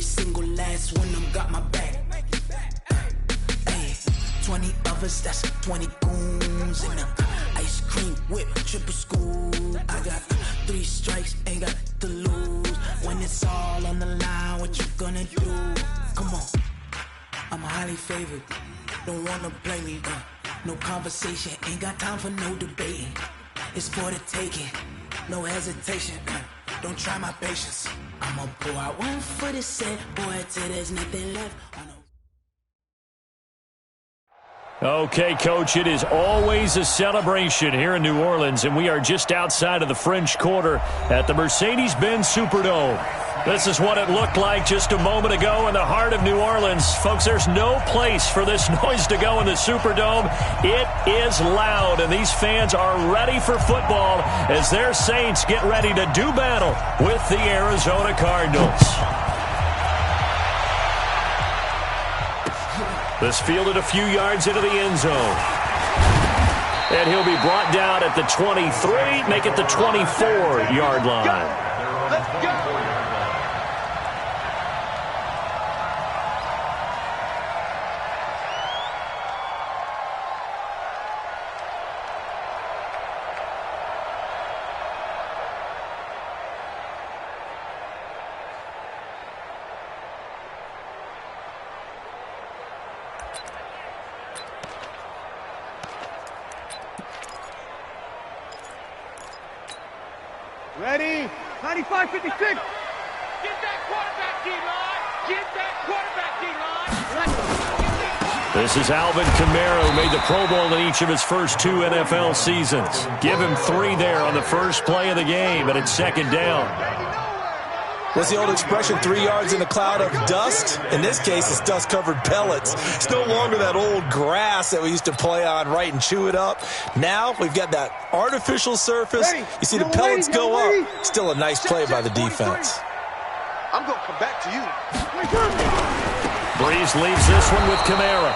single last one of them got my back. Hey, 20 of us, that's 20 goons in them. Ice cream whip, triple scoop. I got 3 strikes, ain't got to lose. When it's all on the line, what you gonna do? Come on, I'm highly favored. Don't wanna play me, no conversation, ain't got time for no debating. It's for the taking, no hesitation. Don't try my patience. I'ma pour out one for the set, boy, till there's nothing left. Okay, Coach, it is always a celebration here in New Orleans, and we are just outside of the French Quarter at the Mercedes-Benz Superdome. This is what it looked like just a moment ago in the heart of New Orleans. Folks, there's no place for this noise to go in the Superdome. It is loud, and these fans are ready for football as their Saints get ready to do battle with the Arizona Cardinals. This fielded a few yards into the end zone. And he'll be brought down at the 23, make it the 24-yard line. Let's go. Ready? 95-56. Get that quarterback D-line. Get that quarterback D-line. This is Alvin Kamara, who made the Pro Bowl in each of his first 2 NFL seasons. Give him 3 there on the first play of the game, and it's second down. What's the old expression, 3 yards in a cloud of dust? In this case, it's dust-covered pellets. It's no longer that old grass that we used to play on, right, and chew it up. Now we've got that artificial surface. You see the pellets go up. Still a nice play by the defense. I'm going to come back to you. Breeze leaves this one with Kamara.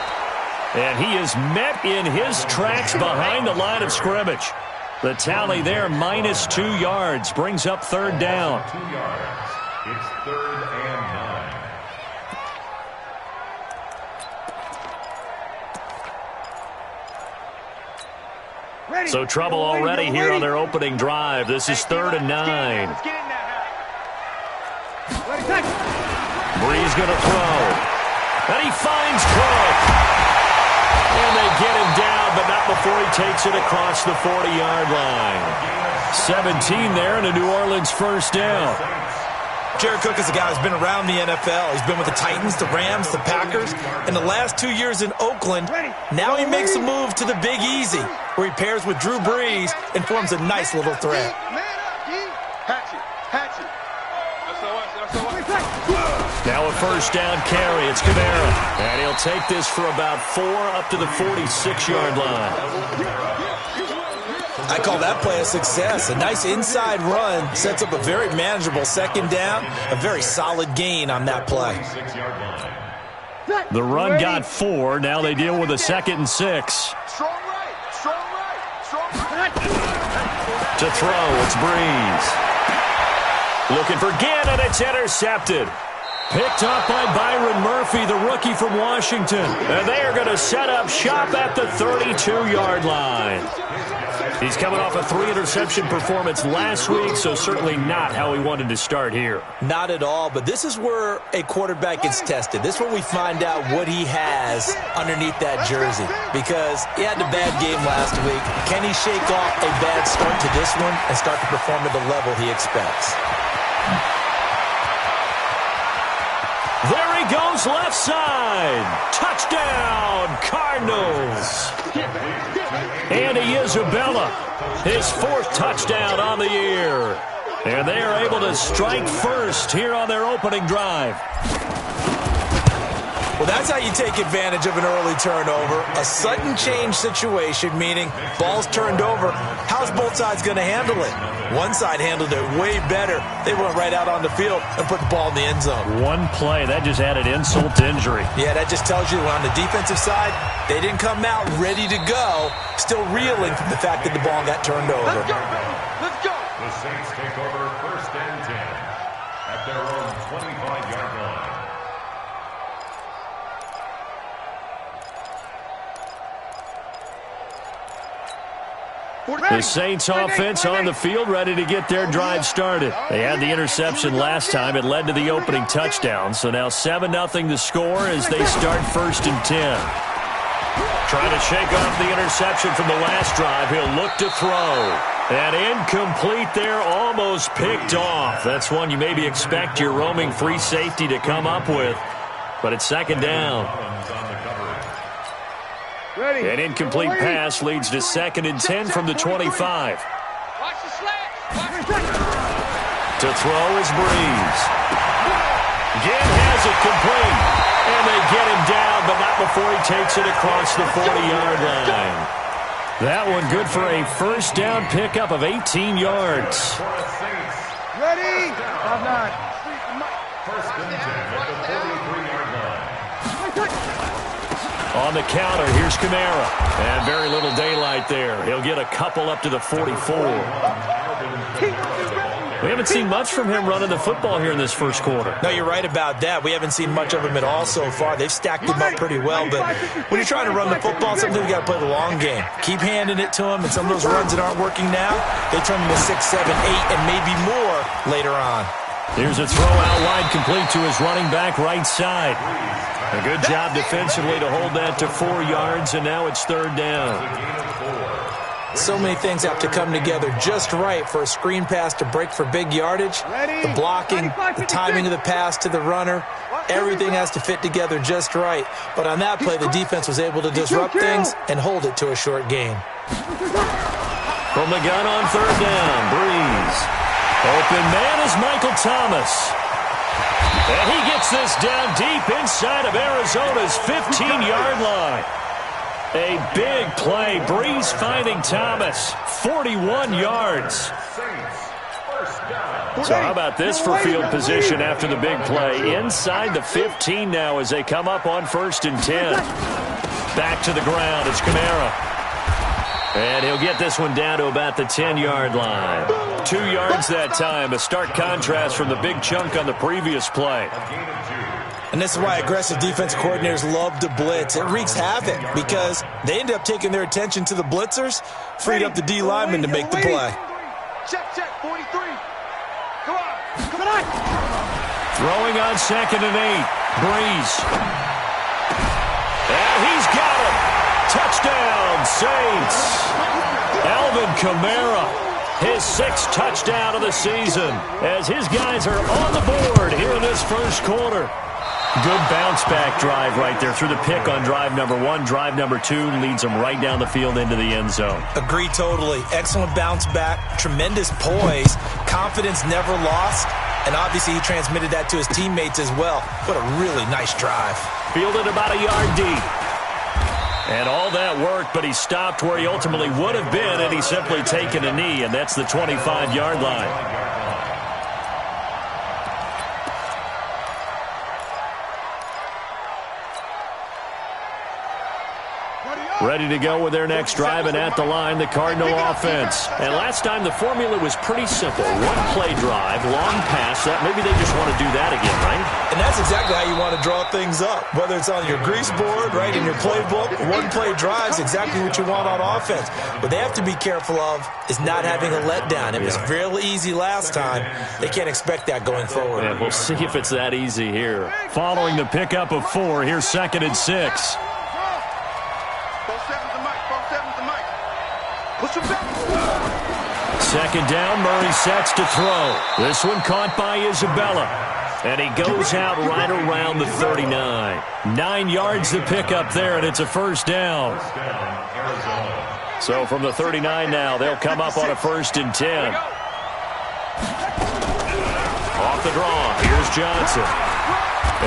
And he is met in his tracks behind the line of scrimmage. The tally there, minus 2 yards, brings up third down. 2 yards. It's 3rd and 9. So trouble already here on their opening drive. This is 3rd and 9. Breeze going to throw. And he finds Cook. And they get him down, but not before he takes it across the 40-yard line. 17 there and a New Orleans first down. Jared Cook is a guy who's been around the NFL. He's been with the Titans, the Rams, the Packers. In the last 2 years in Oakland, now he makes a move to the Big Easy, where he pairs with Drew Brees and forms a nice little threat. Now a first down carry. It's Kamara. And he'll take this for about 4 up to the 46-yard line. I call that play a success. A nice inside run sets up a very manageable second down. A very solid gain on that play. The run got 4. Now they deal with a 2nd and 6. To throw, it's Breeze. Looking for Gannon. It's intercepted. Picked up by Byron Murphy, the rookie from Washington. And they are going to set up shop at the 32-yard line. He's coming off a 3-interception performance last week, so certainly not how he wanted to start here. Not at all, but this is where a quarterback gets tested. This is where we find out what he has underneath that jersey, because he had a bad game last week. Can he shake off a bad start to this one and start to perform at the level he expects? There he goes, left side. Touchdown, Cardinals. Andy Isabella, his 4th touchdown on the year. And they are able to strike first here on their opening drive. Well, that's how you take advantage of an early turnover. A sudden change situation, meaning ball's turned over. How's both sides going to handle it? One side handled it way better. They went right out on the field and put the ball in the end zone. One play, that just added insult to injury. Yeah, that just tells you on the defensive side, they didn't come out ready to go, still reeling from the fact that the ball got turned over. Let's go, baby. Let's go. The Saints take over 1st and 10 at their own 25-yard line. The Saints offense on the field, ready to get their drive started. They had the interception last time. It led to the opening touchdown. So now 7-0 the score as they start 1st and 10. Trying to shake off the interception from the last drive. He'll look to throw. And incomplete there, almost picked off. That's one you maybe expect your roaming free safety to come up with. But it's 2nd down. An incomplete pass leads to 2nd and 10 from the 25. To throw is Breeze. Again has it complete. And they get him down, but not before he takes it across the 40-yard line. That one good for a 1st down pickup of 18 yards. Ready? First and 10 at the 43-yard line. On the counter, here's Kamara. And very little daylight there. He'll get a couple up to the 44. We haven't seen much from him running the football here in this first quarter. No, you're right about that. We haven't seen much of him at all so far. They've stacked him up pretty well, but when you're trying to run the football, sometimes you got to play the long game. Keep handing it to him, and some of those runs that aren't working now, they turn into 6, 7, 8, and maybe more later on. Here's a throw out wide complete to his running back right side. A good job defensively to hold that to 4 yards, and now it's 3rd down. So many things have to come together just right for a screen pass to break for big yardage. The blocking, the timing of the pass to the runner, everything has to fit together just right. But on that play, the defense was able to disrupt things and hold it to a short gain. From the gun on 3rd down, Breeze. Open man is Michael Thomas. And he gets this down deep inside of Arizona's 15-yard line. A big play. Breeze finding Thomas. 41 yards. So how about this for field position after the big play? Inside the 15 now as they come up on 1st and 10. Back to the ground. It's Kamara. And he'll get this one down to about the 10-yard line. 2 yards that time. A stark contrast from the big chunk on the previous play. And this is why aggressive defense coordinators love to blitz. It wreaks havoc because they end up taking their attention to the blitzers, freed up the D lineman to make the play. Check, 43. Come on. Throwing on 2nd and 8. Breeze. And he's got him. Touchdown, Saints. Alvin Kamara, his 6th touchdown of the season, as his guys are on the board here in this first quarter. Good bounce-back drive right there through the pick on drive number 1. Drive number 2 leads them right down the field into the end zone. Agree totally. Excellent bounce back, tremendous poise, confidence never lost, and obviously he transmitted that to his teammates as well. What a really nice drive. Fielded about a yard deep. And all that worked, but he stopped where he ultimately would have been, and he's simply taken a knee, and that's the 25-yard line. Ready to go with their next drive, and at the line, the Cardinal offense. And last time, the formula was pretty simple. 1-play drive, long pass. Maybe they just want to do that again, right? And that's exactly how you want to draw things up. Whether it's on your grease board, right, in your playbook, 1-play drive is exactly what you want on offense. What they have to be careful of is not having a letdown. It was real easy last time. They can't expect that going forward. Yeah, we'll see if it's that easy here. Following the pickup of 4, here's 2nd and 6. Second down, Murray sets to throw. This one caught by Isabella. And he goes out right around the 39. 9 yards to pick up there, and it's a 1st down. So from the 39 now, they'll come up on a 1st and 10. Off the draw, here's Johnson.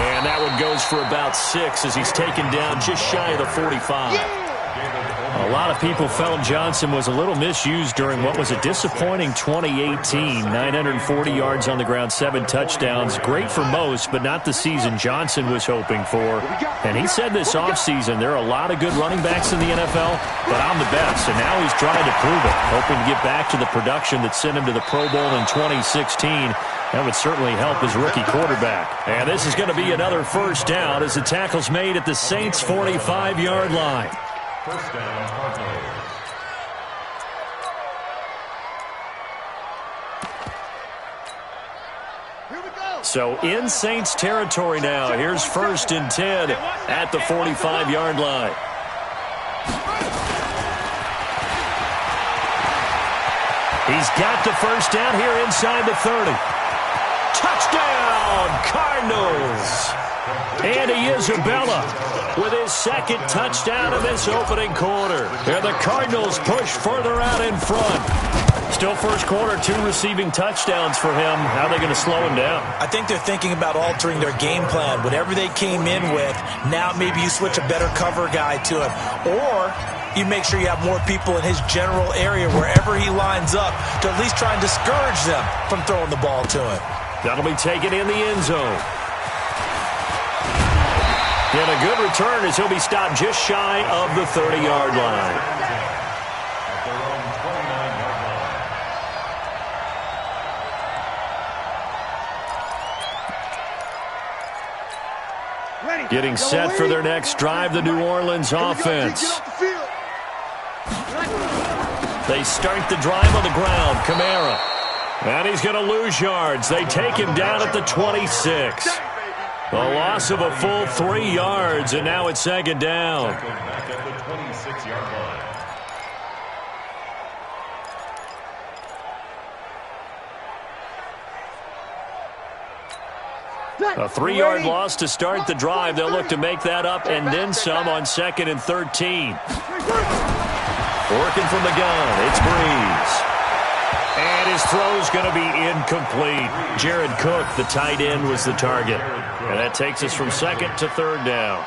And that one goes for about 6 as he's taken down just shy of the 45. A lot of people felt Johnson was a little misused during what was a disappointing 2018. 940 yards on the ground, 7 touchdowns. Great for most, but not the season Johnson was hoping for. And he said this offseason, there are a lot of good running backs in the NFL, but I'm the best. And now he's trying to prove it, hoping to get back to the production that sent him to the Pro Bowl in 2016. That would certainly help his rookie quarterback. And this is going to be another 1st down as the tackle's made at the Saints' 45-yard line. First down, Cardinals. So in Saints territory now. Here's 1st and 10 at the 45-yard line. He's got the first down here inside the 30. Touchdown, Cardinals. Andy Isabella with his 2nd touchdown of this opening quarter. And the Cardinals push further out in front. Still first quarter, 2 receiving touchdowns for him. How are they going to slow him down? I think they're thinking about altering their game plan. Whatever they came in with, now maybe you switch a better cover guy to him. Or you make sure you have more people in his general area wherever he lines up to at least try and discourage them from throwing the ball to him. That'll be taken in the end zone. And a good return as he'll be stopped just shy of the 30-yard line. Getting set for their next drive, the New Orleans offense. They start the drive on the ground. Kamara. And he's going to lose yards. They take him down at the 26. A loss of a full 3 yards, and now it's 2nd down. Back at the 26-yard line. A 3-yard loss to start the drive. They'll look to make that up and then some on 2nd and 13. Working from the gun, it's Breeze. And his throw's going to be incomplete. Jared Cook, the tight end, was the target. And that takes us from 2nd to 3rd down.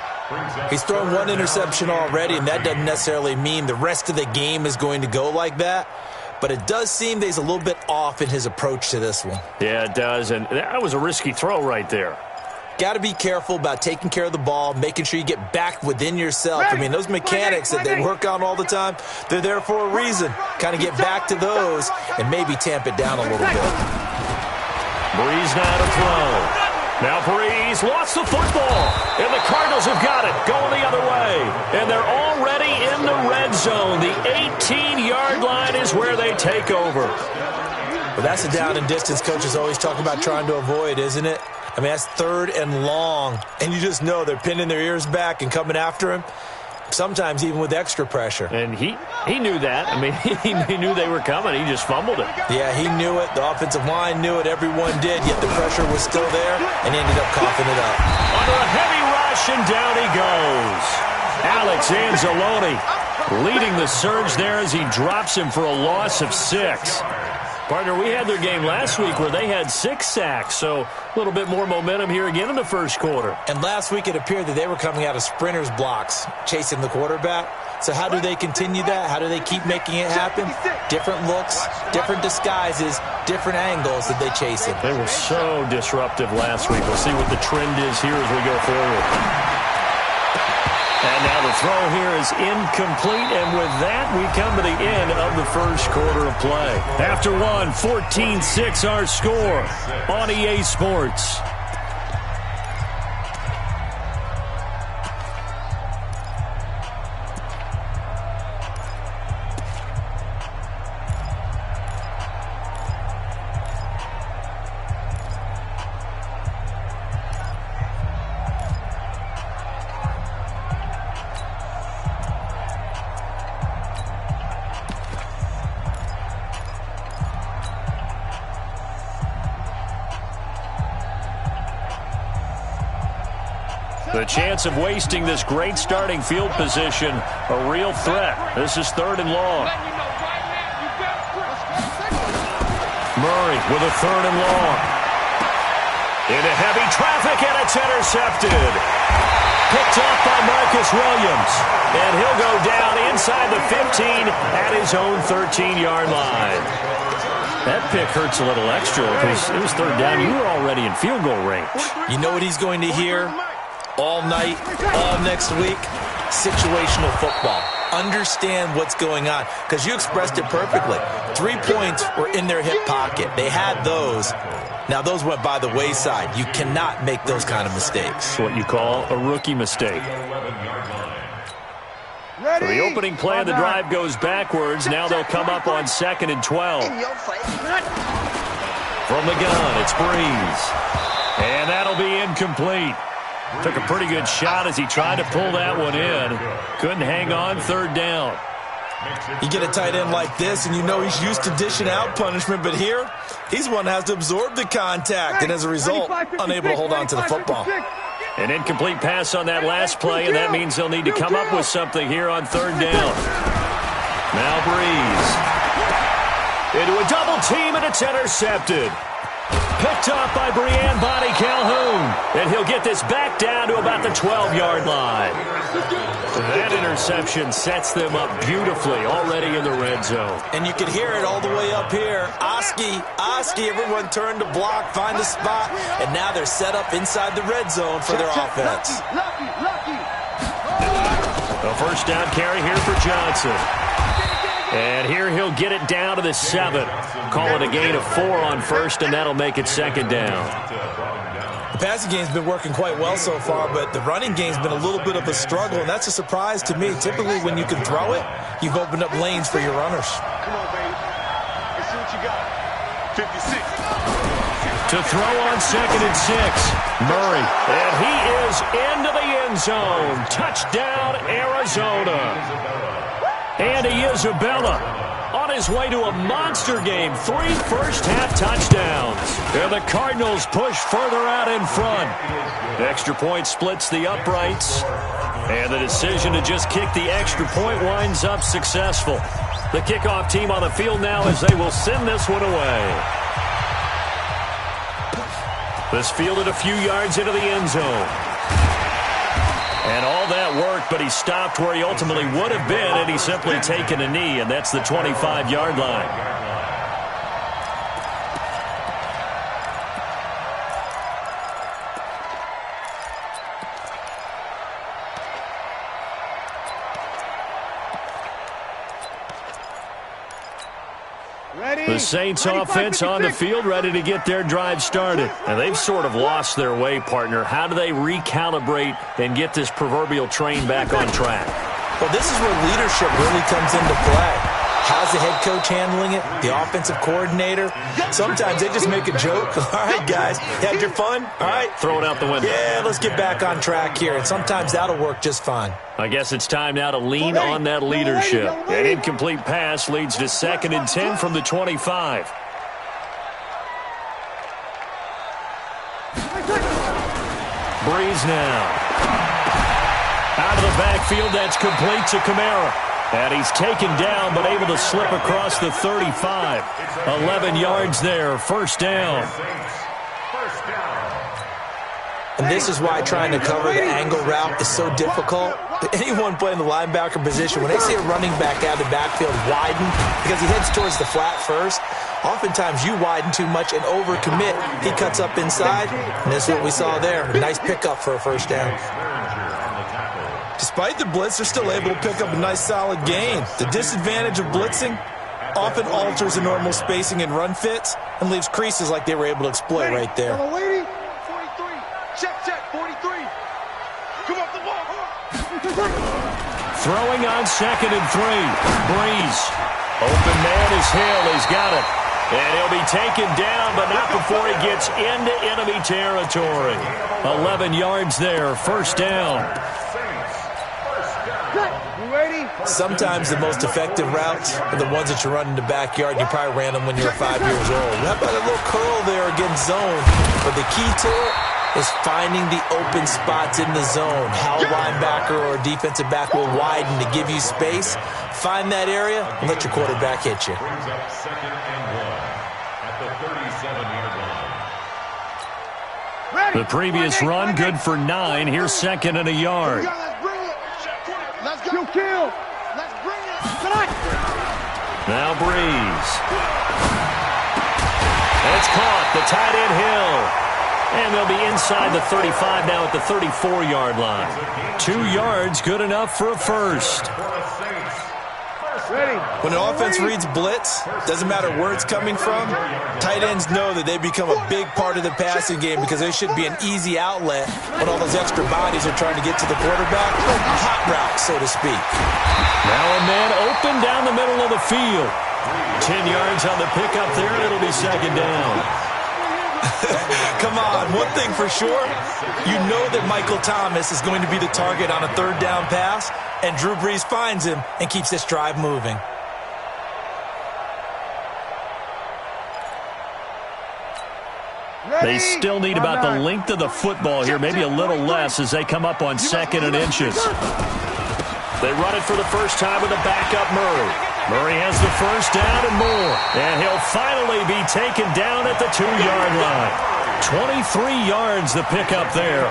He's thrown 1 interception already, and that doesn't necessarily mean the rest of the game is going to go like that. But it does seem that he's a little bit off in his approach to this one. Yeah, it does. And that was a risky throw right there. Got to be careful about taking care of the ball, making sure you get back within yourself. I mean, those mechanics that they work on all the time, they're there for a reason. Kind of get back to those and maybe tamp it down a little bit. Breeze now to throw. Now Breeze lost the football. And the Cardinals have got it going the other way. And they're already in the red zone. The 18-yard line is where they take over. Well, that's a down and distance coaches always talk about trying to avoid, isn't it? I mean, that's 3rd and long, and you just know they're pinning their ears back and coming after him, sometimes even with extra pressure. And he knew that. I mean, he knew they were coming. He just fumbled it. Yeah, he knew it. The offensive line knew it. Everyone did, yet the pressure was still there, and he ended up coughing it up. Under a heavy rush, and down he goes. Alex Anzalone leading the surge there as he drops him for a loss of 6. Partner, we had their game last week where they had 6 sacks, so a little bit more momentum here again in the first quarter. And last week it appeared that they were coming out of sprinters blocks, chasing the quarterback. So how do they continue that? How do they keep making it happen? Different looks, different disguises, different angles that they chase it. They were so disruptive last week. We'll see what the trend is here as we go forward. And now the throw here is incomplete, and with that, we come to the end of the first quarter of play. After one, 14-6 our score on EA Sports. The chance of wasting this great starting field position, a real threat. This is 3rd and long. Murray with a 3rd and long. Into heavy traffic, and it's intercepted. Picked off by Marcus Williams. And he'll go down inside the 15 at his own 13-yard line. That pick hurts a little extra because it was 3rd down. You were already in field goal range. You know what he's going to hear all night, all next week? Situational football. Understand what's going on, because you expressed it perfectly. 3 points were in their hip pocket. They had those. Now, those went by the wayside. You cannot make those kind of mistakes. What you call a rookie mistake. So the opening play of the drive goes backwards. Now they'll come up on 2nd and 12. From the gun, it's Breeze. And that'll be incomplete. Took a pretty good shot as he tried to pull that one in. Couldn't hang on, third down. You get a tight end like this, and you know he's used to dishing out punishment, but here, he's the one that has to absorb the contact, and as a result, unable to hold on to the football. An incomplete pass on that last play, and that means they'll need to come up with something here on third down. Now Breeze. Into a double team, and it's intercepted. Picked up by Brian Bonnie Calhoun. And he'll get this back down to about the 12-yard line. That interception sets them up beautifully already in the red zone. And you can hear it all the way up here. Oski, everyone turned to block, find a spot, and now they're set up inside the red zone for their offense. A first down carry here for Johnson. And here he'll get it down to the 7. Call it a gain of 4 on first, and that'll make it second down. The passing game's been working quite well so far, but the running game's been a little bit of a struggle, and that's a surprise to me. Typically, when you can throw it, you've opened up lanes for your runners. Come on, baby. Let's see what you got. 56. To throw on 2nd and 6. Murray. And he is into the end zone. Touchdown, Arizona. Andy Isabella on his way to a monster game. 3 first-half touchdowns. And the Cardinals push further out in front. Extra point splits the uprights. And the decision to just kick the extra point winds up successful. The kickoff team on the field now as they will send this one away. This fielded a few yards into the end zone. And all that work, but he stopped where he ultimately would have been had he simply taken a knee, and that's the 25-yard line. The Saints offense on the field, ready to get their drive started. And they've sort of lost their way, partner. How do they recalibrate and get this proverbial train back on track? Well, this is where leadership really comes into play. How's the head coach handling it? The offensive coordinator? Sometimes they just make a joke. All right, guys, you had your fun? All right. Throw it out the window. Yeah, let's get back on track here. And sometimes that'll work just fine. I guess it's time now to lean on that leadership. An incomplete pass leads to 2nd and 10 from the 25. Breeze now. Out of the backfield, that's complete to Kamara. And he's taken down, but able to slip across the 35. 11 yards there, first down. And this is why trying to cover the angle route is so difficult. Anyone playing the linebacker position, when they see a running back out of the backfield widen, because he heads towards the flat first, oftentimes you widen too much and overcommit. He cuts up inside, and this is what we saw there. A nice pickup for a first down. Despite the blitz, they're still able to pick up a nice solid gain. The disadvantage of blitzing often alters the normal spacing and run fits and leaves creases like they were able to exploit right there. 43. Check, 43. Come off the ball. Throwing on 2nd and 3. Breeze. Open man is Hill. He's got it. And he'll be taken down, but not before he gets into enemy territory. 11 yards there, first down. Sometimes the most effective routes are the ones that you run in the backyard. You probably ran them when you were 5 years old. How about a little curl there against zone? But the key to it is finding the open spots in the zone. How a linebacker or a defensive back will widen to give you space. Find that area and let your quarterback hit you. Brings up 2nd and 1 at the 37-yard line. The previous run, good for 9. Here's 2nd and a yard. Let's go. Kill. Let's bring it. Tonight. Now Breeze. It's caught. The tight end Hill. And they'll be inside the 35 now at the 34-yard line. 2 yards, good enough for a first. Ready. When an offense reads blitz, doesn't matter where it's coming from, tight ends know that they become a big part of the passing game because they should be an easy outlet when all those extra bodies are trying to get to the quarterback. A hot route, so to speak. Now a man open down the middle of the field. 10 yards on the pickup there, it'll be second down. Come on, one thing for sure, you know that Michael Thomas is going to be the target on a third down pass, and Drew Brees finds him and keeps this drive moving. They still need about the length of the football here, maybe a little less as they come up on 2nd and inches. They run it for the first time with a backup Murray. Murray has the first down and more, and he'll finally be taken down at the 2-yard line. 23 yards the pickup there.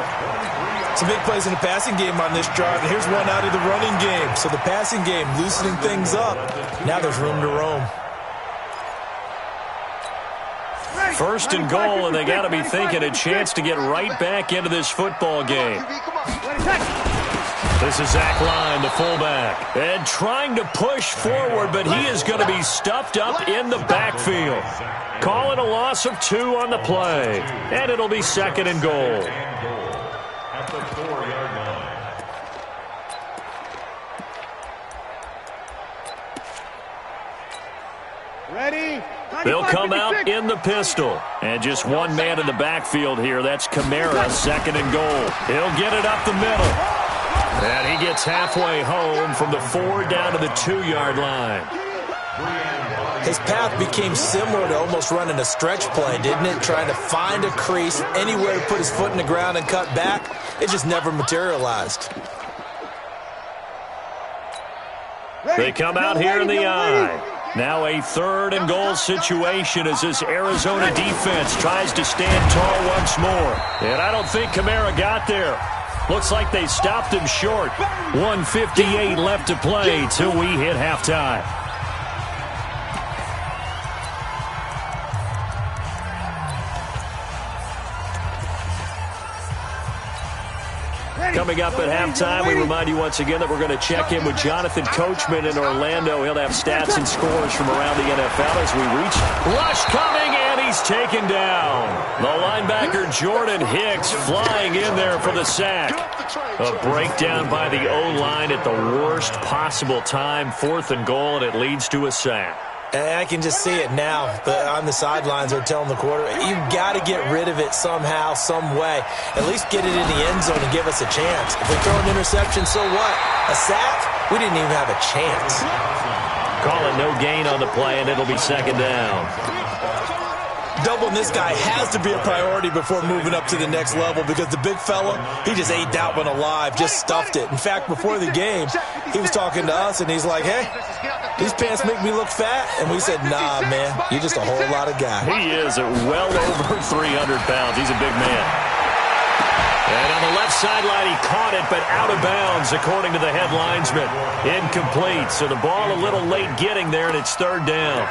Some big plays in the passing game on this drive, and here's one out of the running game. So the passing game loosening things up. Now there's room to roam. 1st and goal, and they got to be thinking a chance to get right back into this football game. This is Zach Line, the fullback, and trying to push forward, but he is going to be stuffed up in the backfield. Calling a loss of 2 on the play, and it'll be 2nd and goal. At the 4-yard line. Ready? They'll come out in the pistol. And just one man in the backfield here. That's Kamara, 2nd and goal. He'll get it up the middle. And he gets halfway home from the 4 down to the 2-yard line. His path became similar to almost running a stretch play, didn't it? Trying to find a crease, anywhere to put his foot in the ground and cut back. It just never materialized. They come out here in the eye. Now a 3rd and goal situation as this Arizona defense tries to stand tall once more. And I don't think Kamara got there. Looks like they stopped him short. 1:58 left to play till we hit halftime. Coming up at halftime, we remind you once again that we're going to check in with Jonathan Coachman in Orlando. He'll have stats and scores from around the NFL as we reach. Rush coming, and he's taken down. The linebacker Jordan Hicks flying in there for the sack. A breakdown by the O-line at the worst possible time. 4th and goal, and it leads to a sack. And I can just see it now. On the sidelines, they're telling the quarterback, you've got to get rid of it somehow, some way. At least get it in the end zone and give us a chance. If we throw an interception, so what? A sack? We didn't even have a chance. Call it no gain on the play, and it'll be 2nd down. Doubling this guy has to be a priority before moving up to the next level because the big fella, he just ate that one alive, just stuffed it. In fact, before the game, he was talking to us, and he's like, hey, these pants make me look fat. And we said, nah, man, you're just a whole lot of guy. He is at well over 300 pounds. He's a big man. And on the left sideline, he caught it, but out of bounds, according to the head linesman. Incomplete, so the ball a little late getting there, and it's 3rd down.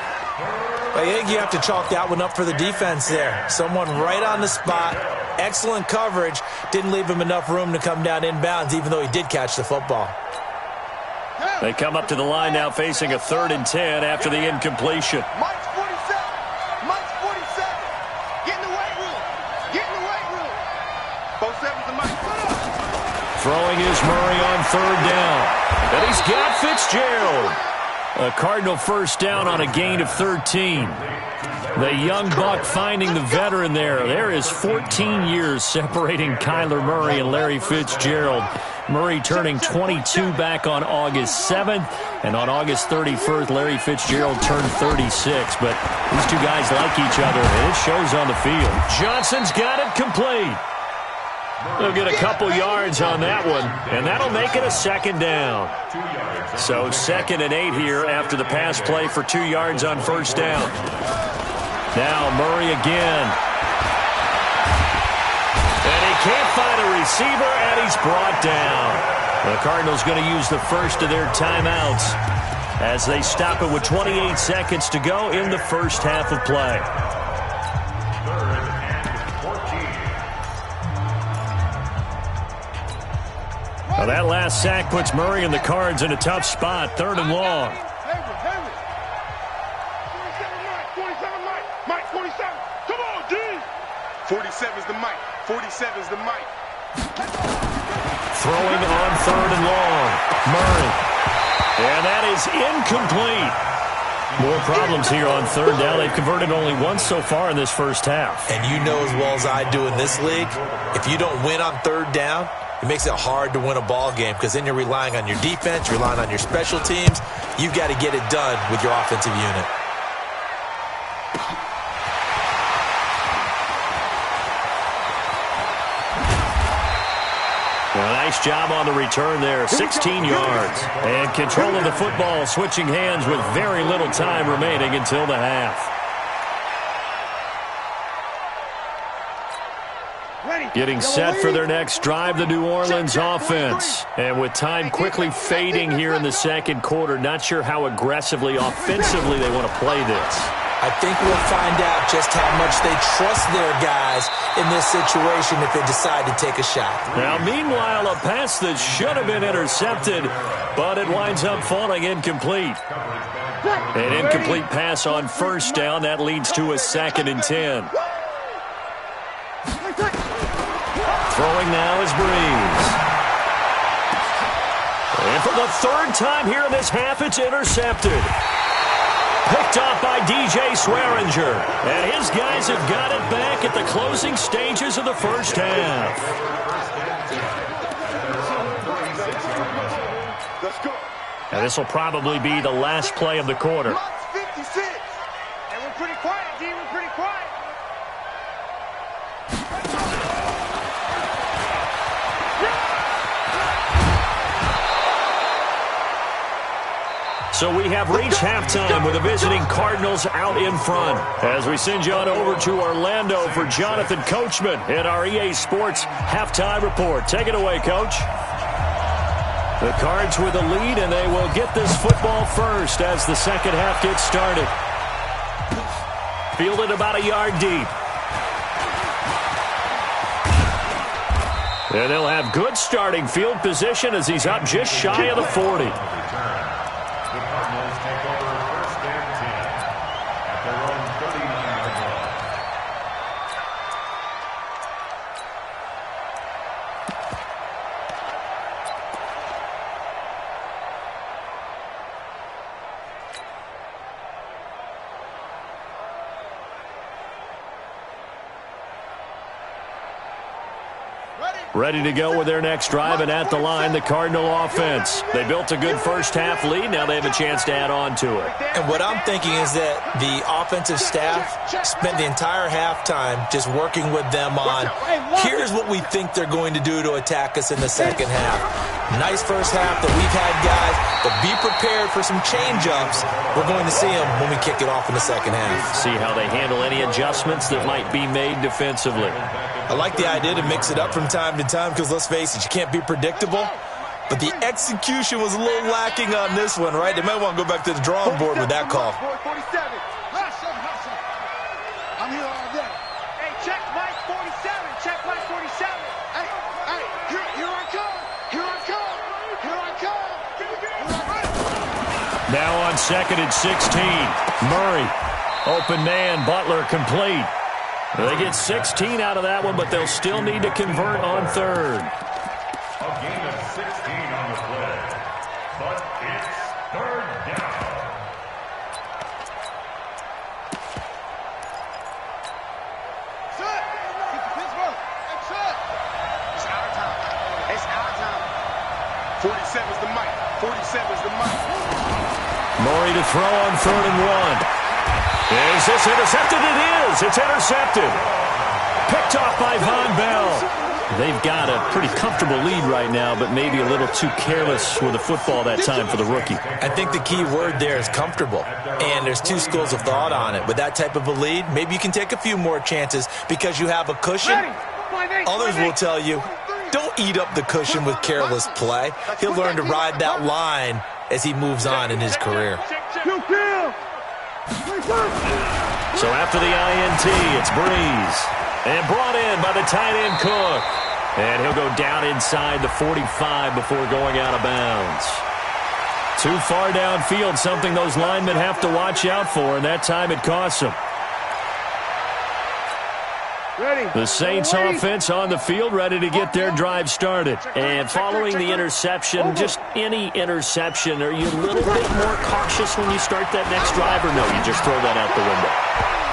I think you have to chalk that one up for the defense there. Someone right on the spot, excellent coverage, didn't leave him enough room to come down inbounds, even though he did catch the football. They come up to the line now facing a 3rd and 10 after the incompletion. Mike's 47. Mike's 47. Get in the weight room. Get in the weight room. 47's the Mike. Throwing is Murray on 3rd down. And he's got Fitzgerald. A Cardinal first down on a gain of 13. The young buck finding the veteran there. There is 14 years separating Kyler Murray and Larry Fitzgerald. Murray turning 22 back on August 7th. And on August 31st, Larry Fitzgerald turned 36. But these two guys like each other, and it shows on the field. Johnson's got it complete. They'll get a couple yards on that one, and that'll make it a 2nd down. So 2nd and 8 here after the pass play for 2 yards on 1st down. Now Murray again. And he can't find a receiver, and he's brought down. The Cardinals going to use the first of their timeouts as they stop it with 28 seconds to go in the first half of play. Well, that last sack puts Murray and the Cards in a tough spot. 3rd and long. 27 Mike. Mike 47. Come on, D. 47's the Mike. 47's the Mike. Throwing on 3rd and long. Murray. And that is incomplete. More problems here on third down. They've converted only once so far in this first half. And you know as well as I do in this league, if you don't win on third down, it makes it hard to win a ball game because then you're relying on your defense, you're relying on your special teams. You've got to get it done with your offensive unit. Well, nice job on the return there, 16 yards. And control of the football, switching hands with very little time remaining until the half. Getting set for their next drive, the New Orleans offense. And with time quickly fading here in the second quarter, not sure how aggressively, offensively they want to play this. I think we'll find out just how much they trust their guys in this situation if they decide to take a shot. Now, meanwhile, a pass that should have been intercepted, but it winds up falling incomplete. An incomplete pass on first down. That leads to a 2nd and 10. Throwing now is Breeze. And for the third time here in this half, it's intercepted. Picked off by DJ Swearinger. And his guys have got it back at the closing stages of the first half. Let's go. And this will probably be the last play of the quarter. 56. And we're pretty quiet, D. We're pretty quiet. So we have reached halftime with the visiting Cardinals out in front. As we send you on over to Orlando for Jonathan Coachman in our EA Sports Halftime Report. Take it away, Coach. The Cards with a lead, and they will get this football first as the second half gets started. Fielded about a yard deep. And they'll have good starting field position as he's up just shy of the 40. Ready to go with their next drive, and at the line, the Cardinal offense. They built a good first-half lead. Now they have a chance to add on to it. And what I'm thinking is that the offensive staff spent the entire halftime just working with them on, here's what we think they're going to do to attack us in the second half. Nice first half that we've had, guys, but be prepared for some change-ups. We're going to see them when we kick it off in the second half. See how they handle any adjustments that might be made defensively. I like the idea to mix it up from time to time because, let's face it, you can't be predictable. But the execution was a little lacking on this one, right? They might want to go back to the drawing board with that call. 47. I'm here all day. Hey, check Mike 47. Check Mike 47. Hey, here I come. Here I come. Here I come. Now on 2nd and 16. Murray. Open man. Butler complete. They get 16 out of that one, but they'll still need to convert on third. A gain of 16 on the play, but it's third down. Set. Get to Pittsburgh. Hey, set. It's our time. It's our time. 47's the mic. 47's the mic. Murray to throw on 3rd and 1. Is this intercepted? It is. It's intercepted. Picked off by Von Bell. They've got a pretty comfortable lead right now, but maybe a little too careless with the football that time for the rookie. I think the key word there is comfortable, and there's two schools of thought on it. With that type of a lead, maybe you can take a few more chances because you have a cushion. Others will tell you, don't eat up the cushion with careless play. He'll learn to ride that line as he moves on in his career. So after the INT, it's Breeze. And brought in by the tight end Cook. And he'll go down inside the 45 before going out of bounds. Too far downfield, something those linemen have to watch out for, and that time it costs them. The Saints offense on the field, ready to get their drive started. And following the interception, just any interception, are you a little bit more cautious when you start that next drive, or no, you just throw that out the window?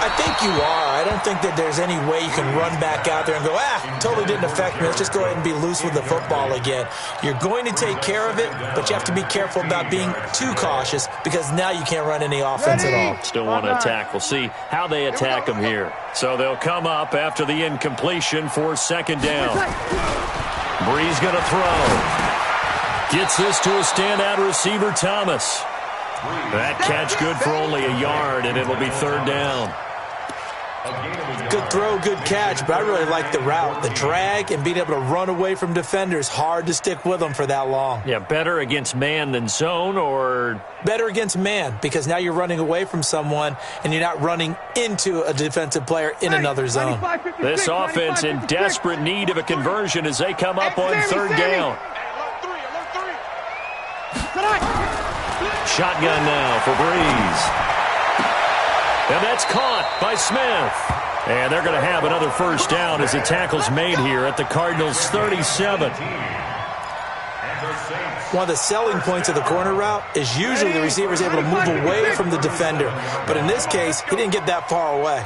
I think you are. I don't think that there's any way you can run back out there and go, totally didn't affect me. Let's just go ahead and be loose with the football again. You're going to take care of it, but you have to be careful about being too cautious because now you can't run any offense at all. Still want to attack. We'll see how they attack them here. So they'll come up after the incompletion for second down. Breeze going to throw. Gets this to a standout receiver, Thomas. That catch good for only a yard, and it'll be third down. Good throw, good catch, but I really like the route. The drag and being able to run away from defenders, hard to stick with them for that long. Yeah, better against man than zone, or? Better against man, because now you're running away from someone and you're not running into a defensive player in another zone. This offense in desperate need of a conversion as they come up on third down. Shotgun now for Breeze. And that's caught by Smith. And they're going to have another first down as the tackle's made here at the Cardinals' 37. One of the selling points of the corner route is usually the receiver is able to move away from the defender. But in this case, he didn't get that far away.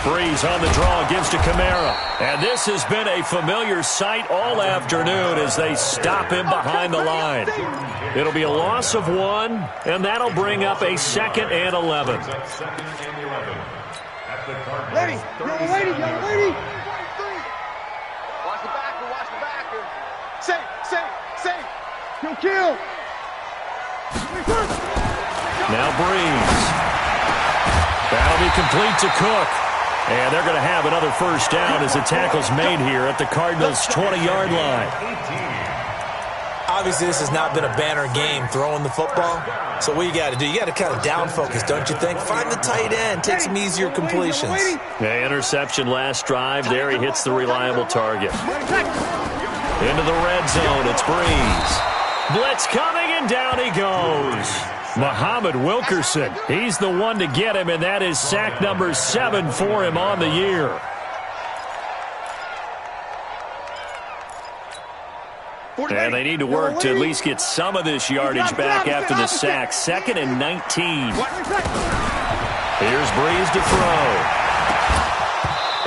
Breeze on the draw, gives to Kamara. And this has been a familiar sight all afternoon as they stop him behind the line. It'll be a loss of 1, and that'll bring up a 2nd and 11. Lady, young lady. Watch the backer. Safe. Kill. Now Breeze. That'll be complete to Cook. And they're going to have another first down as the tackle's made here at the Cardinals' 20-yard line. Obviously, this has not been a banner game throwing the football. So what you got to do, you got to kind of down focus, don't you think? Find the tight end, take some easier completions. The interception last drive. There he hits the reliable target. Into the red zone, it's Breeze. Blitz coming, and down he goes. Muhammad Wilkerson, he's the one to get him, and that is sack number 7 for him on the year. And they need to work to at least get some of this yardage back after the sack. 2nd and 19. Here's Breeze to throw.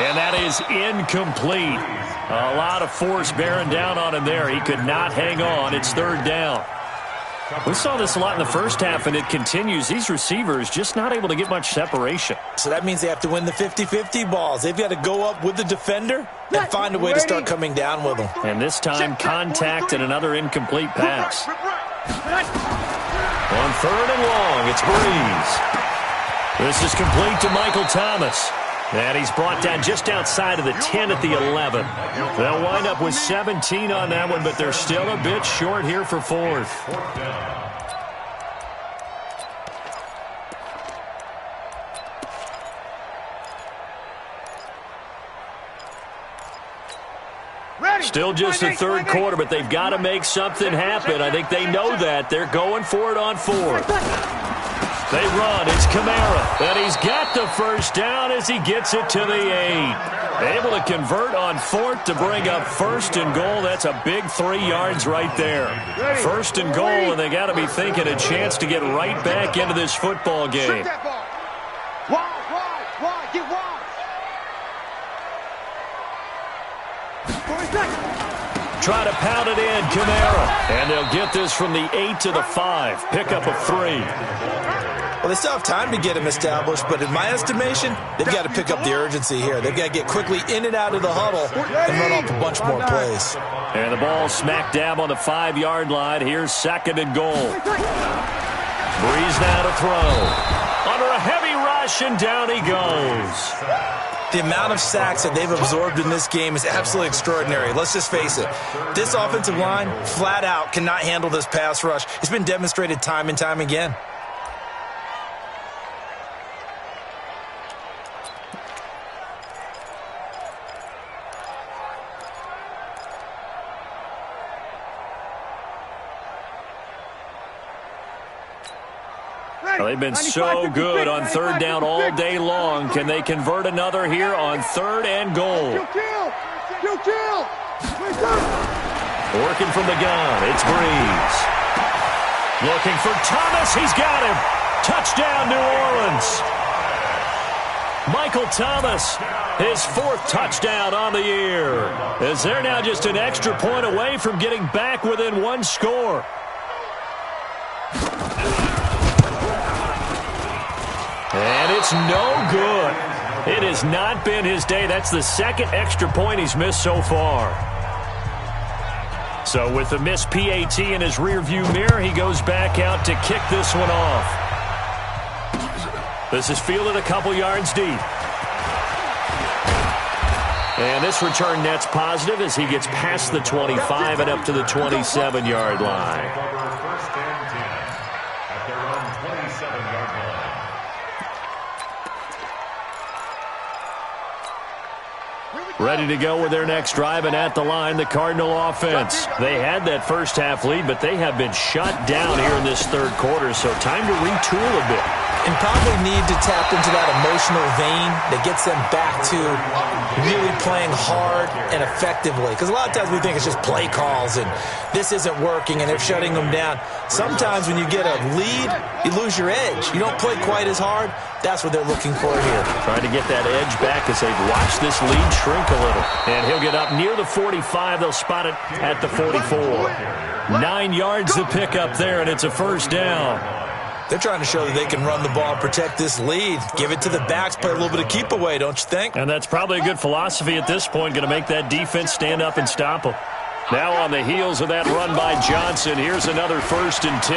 And that is incomplete. A lot of force bearing down on him there. He could not hang on. It's third down. We saw this a lot in the first half, and it continues. These receivers just not able to get much separation. So that means they have to win the 50-50 balls. They've got to go up with the defender and find a way to start coming down with them. And this time, contact and another incomplete pass. On third and long, it's Breeze. This is complete to Michael Thomas. And he's brought down just outside of the 10 at the 11. They'll wind up with 17 on that one, but they're still a bit short here for fourth. Still just the third quarter, but they've got to make something happen. I think they know that. They're going for it on fourth. They run. It's Kamara. And he's got the first down as he gets it to the 8. Able to convert on fourth to bring up first and goal. That's a big 3 yards right there. First and goal, and they got to be thinking a chance to get right back into this football game. Wide, get wide. Try to pound it in, Kamara. And they'll get this from the 8 to the 5. Pickup of 3. Well, they still have time to get him established, but in my estimation, they've got to pick up the urgency here. They've got to get quickly in and out of the huddle and run off a bunch more plays. And the ball smack dab on the 5-yard line. Here's second and goal. Breeze now to throw. Under a heavy rush, and down he goes. The amount of sacks that they've absorbed in this game is absolutely extraordinary. Let's just face it. This offensive line, flat out, cannot handle this pass rush. It's been demonstrated time and time again. Well, they've been so good on third down all day long. Can they convert another here on third and goal? Working from the gun, it's Breeze. Looking for Thomas, he's got him. Touchdown, New Orleans. Michael Thomas, his 4th touchdown on the year. As they're now just an extra point away from getting back within 1 score. And it's no good. It has not been his day. That's the 2nd extra point he's missed so far. So with the missed PAT in his rearview mirror, he goes back out to kick this one off. This is fielded a couple yards deep. And this return net's positive as he gets past the 25 and up to the 27-yard line. First and 10 at their own 27-yard line. Ready to go with their next drive, and at the line, the Cardinal offense. They had that first half lead, but they have been shut down here in this third quarter, so time to retool a bit. And probably need to tap into that emotional vein that gets them back to really playing hard and effectively. Because a lot of times we think it's just play calls and this isn't working and they're shutting them down. Sometimes when you get a lead, you lose your edge. You don't play quite as hard. That's what they're looking for here. Trying to get that edge back as they've watched this lead shrink a little. And he'll get up near the 45. They'll spot it at the 44. 9 yards to pick up there, and it's a first down. They're trying to show that they can run the ball and protect this lead. Give it to the backs, play a little bit of keep away, don't you think? And that's probably a good philosophy at this point, going to make that defense stand up and stop them. Now on the heels of that run by Johnson, here's another 1st and 10.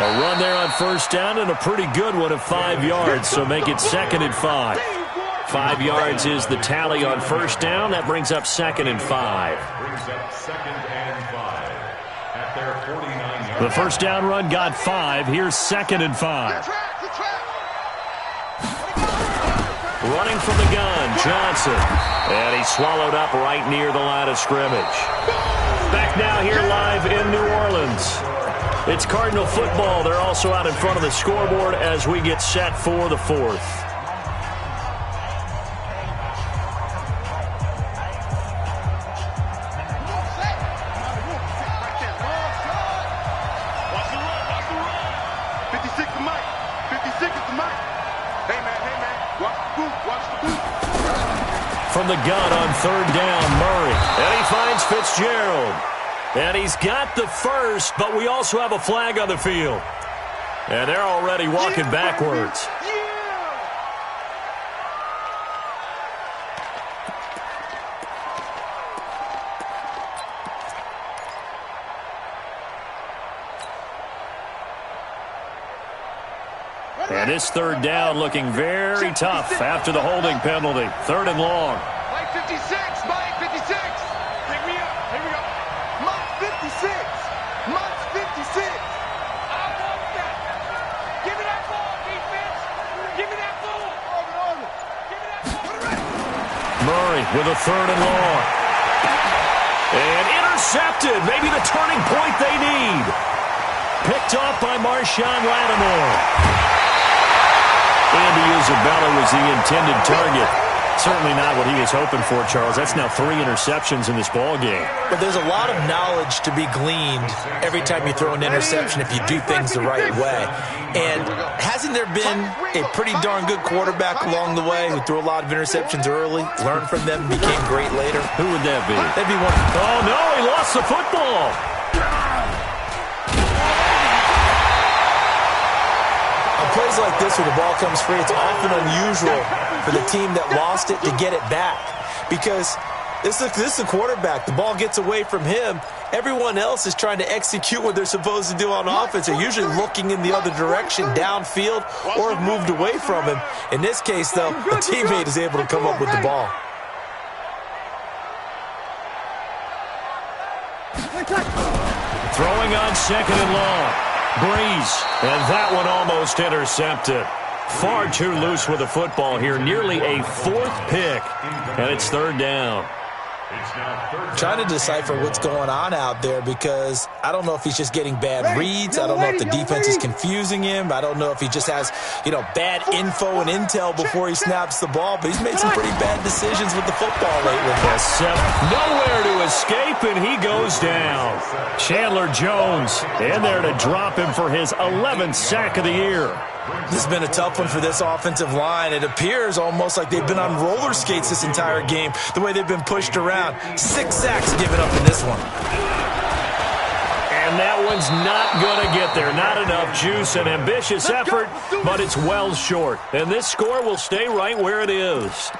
A run there on first down and a pretty good one of 5 yards, so make it 2nd and 5. 5 yards is the tally on first down. That brings up 2nd and 5. Brings up 2nd and 5 at their 49-yard. The first down run got 5. Here's 2nd and 5. Running from the gun, Johnson. And he's swallowed up right near the line of scrimmage. Back now here live in New Orleans. It's Cardinal football. They're also out in front of the scoreboard as we get set for the 4th. From the gun on third down, Murray. And he finds Fitzgerald. And he's got the first, but we also have a flag on the field. And they're already walking backwards. And this third down looking very tough after the holding penalty. 3rd and long. Mike 56, Mike 56. Pick me up. Here we go. Mike 56. Mike 56. I want that. Give me that ball, defense. Give me that ball. Give me that ball. Murray with a 3rd and long. And intercepted. Maybe the turning point they need. Picked off by Marshawn Lattimore. Andy Isabella was the intended target. Certainly not what he was hoping for, Charles. That's now 3 interceptions in this ball game. But there's a lot of knowledge to be gleaned every time you throw an interception if you do things the right way. And hasn't there been a pretty darn good quarterback along the way who threw a lot of interceptions early, learned from them, and became great later? Who would that be? That'd be one. Oh, no, he lost the football. Plays like this where the ball comes free, it's often unusual for the team that lost it to get it back because this is the quarterback. The ball gets away from him. Everyone else is trying to execute what they're supposed to do on offense. They're usually looking in the other direction, downfield, or have moved away from him. In this case, though, a teammate is able to come up with the ball. Throwing on 2nd and long. Breeze, and that one almost intercepted. Far too loose with the football here. Nearly a 4th pick, and it's 3rd down. Trying to decipher what's going on out there because I don't know if he's just getting bad reads. I don't know if the defense is confusing him. I don't know if he just has, bad info and intel before he snaps the ball. But he's made some pretty bad decisions with the football lately. Nowhere to escape, and he goes down. Chandler Jones in there to drop him for his 11th sack of the year. This has been a tough one for this offensive line. It appears almost like they've been on roller skates this entire game, the way they've been pushed around. 6 sacks given up in this one. And that one's not going to get there. Not enough juice. An ambitious effort, but it's well short. And this score will stay right where it is.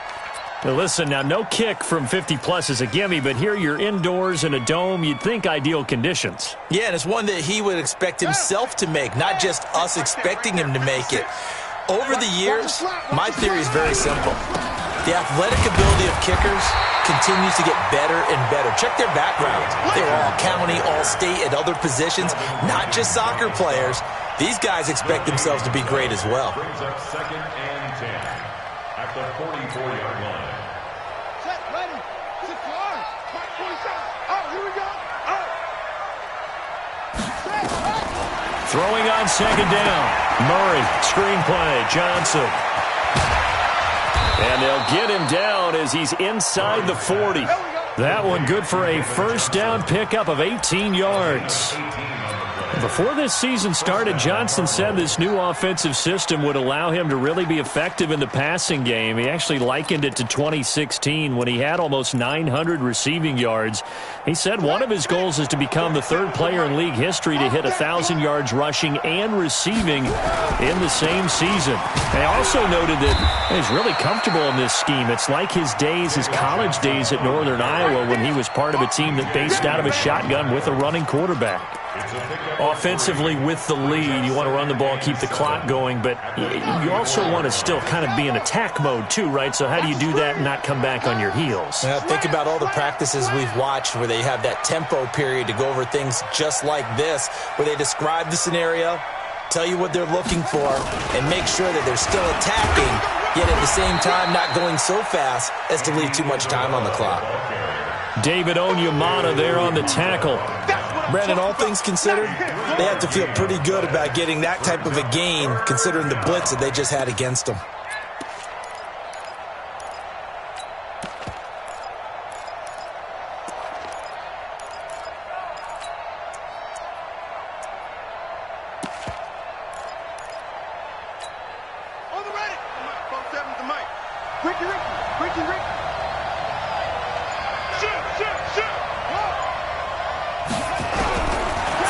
Now listen, now no kick from 50-plus is a gimme, but here you're indoors in a dome. You'd think ideal conditions. Yeah, and it's one that he would expect himself to make, not just us expecting him to make it. Over the years, my theory is very simple. The athletic ability of kickers continues to get better and better. Check their backgrounds. They're all county, all state, at other positions, not just soccer players. These guys expect themselves to be great as well. Brings up 2nd and 10 at the 44-yard line. Set, ready, secure, mark 47. Oh, here we go. Set, Throwing on 2nd down. Murray, screenplay, Johnson. And they'll get him down as he's inside the 40. That one good for a first down pickup of 18 yards. Before this season started, Johnson said this new offensive system would allow him to really be effective in the passing game. He actually likened it to 2016 when he had almost 900 receiving yards. He said one of his goals is to become the 3rd player in league history to hit 1,000 yards rushing and receiving in the same season. They also noted that he's really comfortable in this scheme. It's like his college days at Northern Iowa when he was part of a team that based out of a shotgun with a running quarterback. Offensively with the lead, you want to run the ball, keep the clock going, but you also want to still kind of be in attack mode too, right? So how do you do that and not come back on your heels? Now, think about all the practices we've watched where they have that tempo period to go over things just like this, where they describe the scenario, tell you what they're looking for, and make sure that they're still attacking, yet at the same time not going so fast as to leave too much time on the clock. David Onyemata there on the tackle. Brandon, all things considered, they have to feel pretty good about getting that type of a gain considering the blitz that they just had against them. On the ready. 47 to Mike. Ricky. Shoot.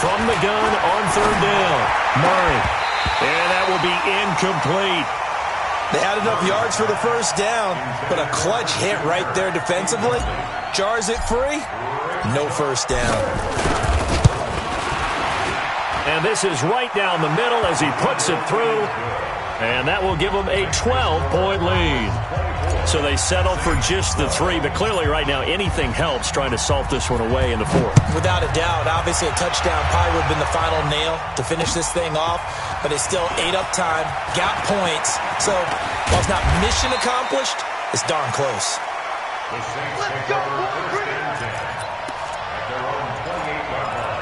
From the gun on 3rd down. Murray. And that will be incomplete. They had enough yards for the first down, but a clutch hit right there defensively. Jars it free. No first down. And this is right down the middle as he puts it through. And that will give them a 12-point lead. So they settle for just the 3, but clearly right now anything helps trying to salt this one away in the 4th. Without a doubt, obviously a touchdown probably would have been the final nail to finish this thing off, but it's still ate up time, got points. So while it's not mission accomplished, it's darn close. The Saints take over 1st and 10 at their own 28-yard line.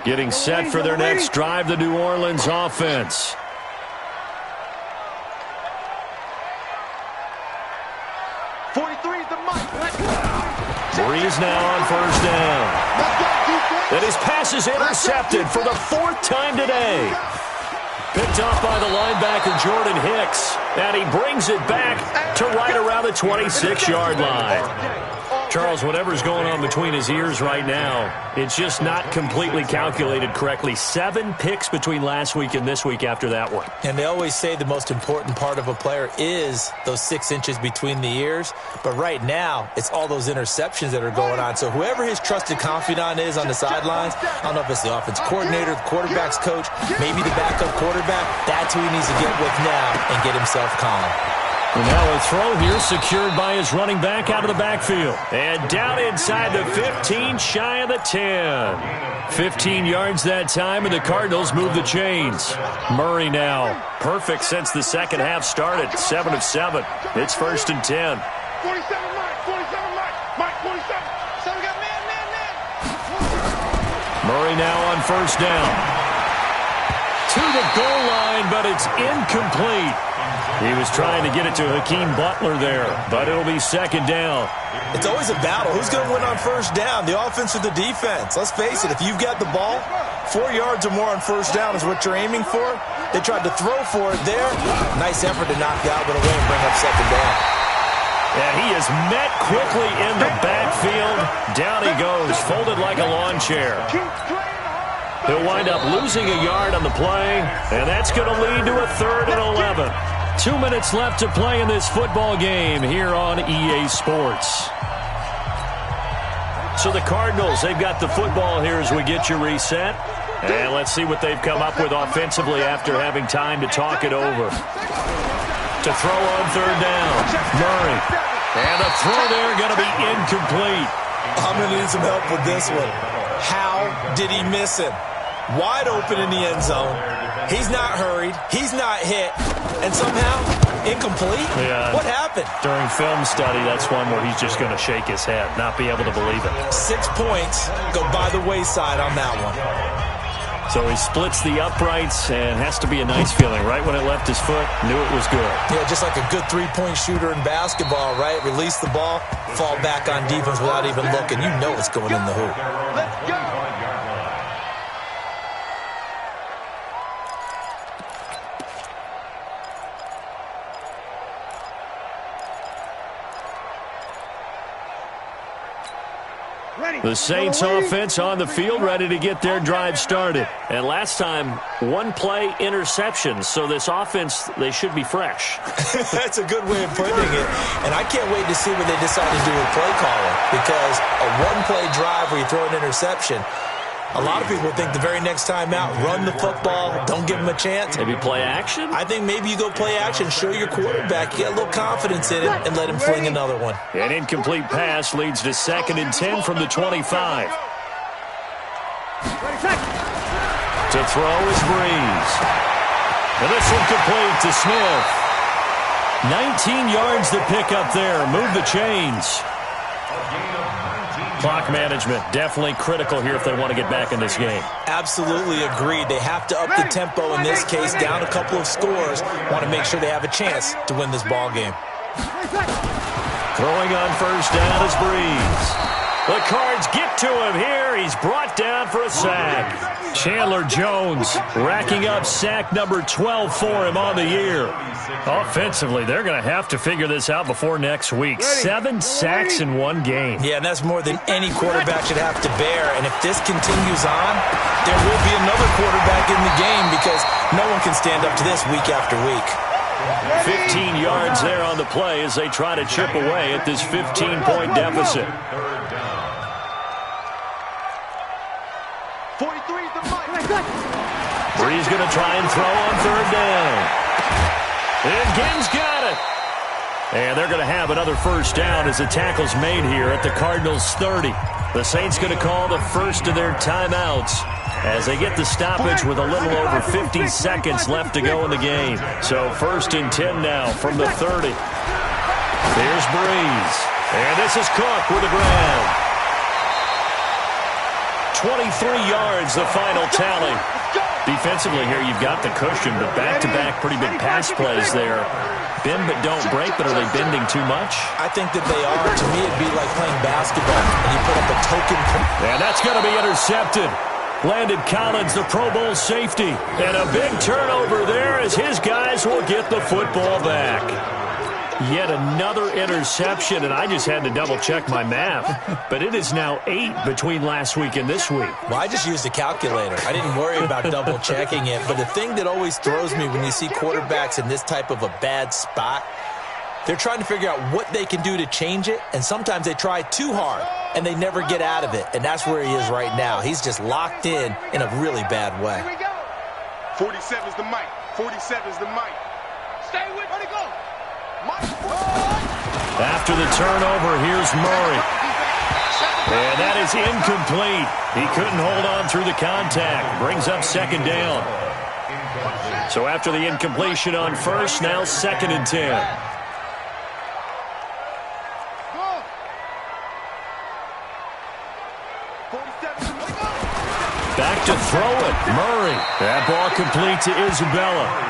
Getting set for their next drive, the New Orleans offense. Breeze now on 1st down. And his pass is intercepted for the 4th time today. Picked off by the linebacker, Jordan Hicks. And he brings it back to right around the 26-yard line. Charles, whatever's going on between his ears right now, it's just not completely calculated correctly. 7 picks between last week and this week after that one. And they always say the most important part of a player is those 6 inches between the ears. But right now, it's all those interceptions that are going on. So whoever his trusted confidant is on the sidelines, I don't know if it's the offense coordinator, the quarterback's coach, maybe the backup quarterback, that's who he needs to get with now and get himself calm. And now a throw here secured by his running back out of the backfield. And down inside the 15, shy of the 10. 15 yards that time, and the Cardinals move the chains. Murray now, perfect since the second half started, 7 of 7. It's 1st and 10. 47, Mike, 47. So we got man. Murray now on 1st down. To the goal line, but it's incomplete. He was trying to get it to Hakeem Butler there, but it'll be 2nd down. It's always a battle. Who's going to win on 1st down, the offense or the defense? Let's face it, if you've got the ball, 4 yards or more on 1st down is what you're aiming for. They tried to throw for it there. Nice effort to knock Galvin away and bring up 2nd down. And he is met quickly in the backfield. Down he goes, folded like a lawn chair. He'll wind up losing a yard on the play, and that's going to lead to a 3rd and 11. 2 minutes left to play in this football game here on EA Sports. So the Cardinals, they've got the football here as we get you reset. And let's see what they've come up with offensively after having time to talk it over. To throw on 3rd down, Murray. And the throw there going to be incomplete. I'm going to need some help with this one. How did he miss him? Wide open in the end zone. He's not hurried. He's not hit. And somehow, incomplete? Yeah. What happened? During film study, that's one where he's just going to shake his head, not be able to believe it. 6 points go by the wayside on that one. So he splits the uprights and has to be a nice feeling. Right when it left his foot, knew it was good. Yeah, just like a good three-point shooter in basketball, right? Release the ball, fall back on defense without even looking. You know it's going in the hoop. Let's go. The Saints offense on the field, ready to get their drive started. And last time, 1-play interception. So this offense, they should be fresh. That's a good way of putting it. And I can't wait to see what they decide to do with play calling. Because a 1-play drive where you throw an interception, a lot of people think the very next time out, run the football, don't give them a chance. Maybe play action? I think maybe you go play action, show your quarterback, get a little confidence in it, and let him fling another one. An incomplete pass leads to 2nd and 10 from the 25. To throw is Breeze. And this one complete to Smith. 19 yards to pick up there. Move the chains. Clock management, definitely critical here if they want to get back in this game. Absolutely agreed. They have to up the tempo in this case, down a couple of scores. Want to make sure they have a chance to win this ball game. Throwing on 1st down is Breeze. The Cards get to him here. He's brought down for a sack. Chandler Jones racking up sack number 12 for him on the year. Offensively, they're going to have to figure this out before next week. 7 sacks in one game. Yeah, and that's more than any quarterback should have to bear. And if this continues on, there will be another quarterback in the game because no one can stand up to this week after week. 15 yards there on the play as they try to chip away at this 15-point deficit. 43 is the mic. Breeze going to try and throw on 3rd down. And Gibbs got it. And they're going to have another 1st down as the tackle's made here at the Cardinals' 30. The Saints going to call the first of their timeouts as they get the stoppage with a little over 50 seconds left to go in the game. So 1st and 10 now from the 30. Here's Breeze. And this is Cook with a grab. 23 yards, the final tally. Defensively here, you've got the cushion, but back-to-back pretty big pass plays there. Bend but don't break, but are they bending too much? I think that they are. To me, it'd be like playing basketball, and you put up a token. And that's going to be intercepted. Landon Collins, the Pro Bowl safety. And a big turnover there as his guys will get the football back. Yet another interception, and I just had to double-check my math. But it is now 8 between last week and this week. Well, I just used a calculator. I didn't worry about double-checking it. But the thing that always throws me when you see quarterbacks in this type of a bad spot, they're trying to figure out what they can do to change it, and sometimes they try too hard, and they never get out of it. And that's where he is right now. He's just locked in a really bad way. Here we go. 47 is the mic. 47 is the mic. Stay with me. Where'd it go? After the turnover, here's Murray. And that is incomplete. He couldn't hold on through the contact. Brings up second down. So after the incompletion on first, now 2nd and 10. Back to throw it. Murray. That ball complete to Isabella.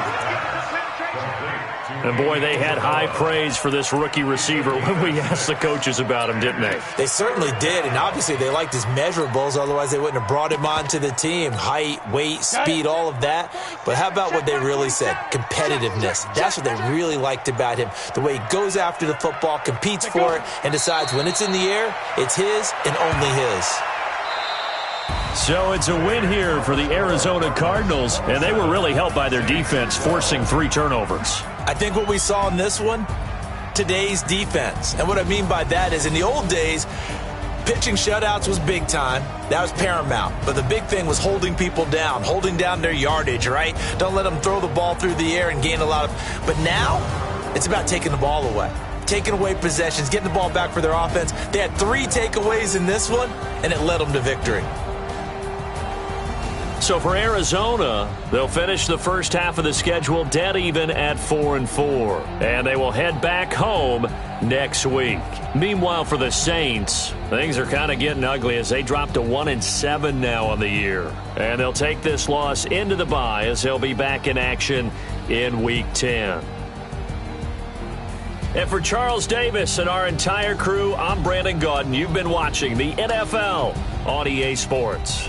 And, boy, they had high praise for this rookie receiver when we asked the coaches about him, didn't they? They certainly did, and obviously they liked his measurables. Otherwise, they wouldn't have brought him onto the team. Height, weight, speed, all of that. But how about what they really said? Competitiveness. That's what they really liked about him. The way he goes after the football, competes for it, and decides when it's in the air, it's his and only his. So it's a win here for the Arizona Cardinals, and they were really helped by their defense, forcing 3 turnovers. I think what we saw in this one, today's defense. And what I mean by that is in the old days, pitching shutouts was big time. That was paramount. But the big thing was holding people down, holding down their yardage, right? Don't let them throw the ball through the air and gain a lot of... But now, it's about taking the ball away. Taking away possessions, getting the ball back for their offense. They had 3 takeaways in this one, and it led them to victory. So for Arizona, they'll finish the first half of the schedule dead even at 4-4. And they will head back home next week. Meanwhile, for the Saints, things are kind of getting ugly as they drop to 1-7 now on the year. And they'll take this loss into the bye as they'll be back in action in Week 10. And for Charles Davis and our entire crew, I'm Brandon Gaudin. You've been watching the NFL on EA Sports.